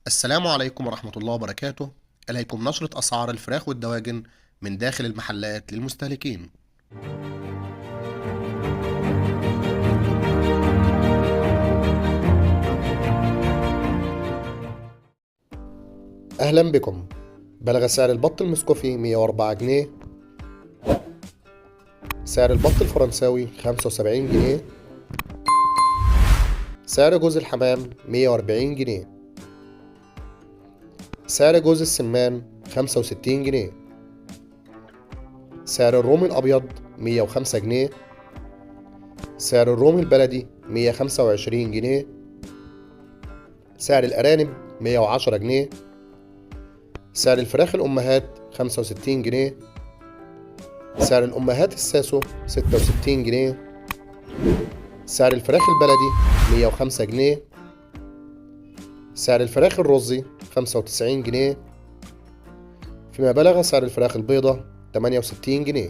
السلام عليكم ورحمة الله وبركاته. إليكم نشرة أسعار الفراخ والدواجن من داخل المحلات للمستهلكين. أهلا بكم. بلغ سعر البط المسكوفي 104 جنيه، سعر البط الفرنساوي 75 جنيه، سعر جوز الحمام 140 جنيه، سعر جوز السمان 65 جنيه، سعر الرومي الأبيض 105 جنيه، سعر الرومي البلدي 125 جنيه، سعر الأرانب 110 جنيه، سعر الفراخ الأمهات 65 جنيه، سعر الأمهات الساسو 66 جنيه، سعر الفراخ البلدي 105 جنيه، سعر الفراخ الرزي 95 جنيه، فيما بلغ سعر الفراخ البيضة 68 جنيه.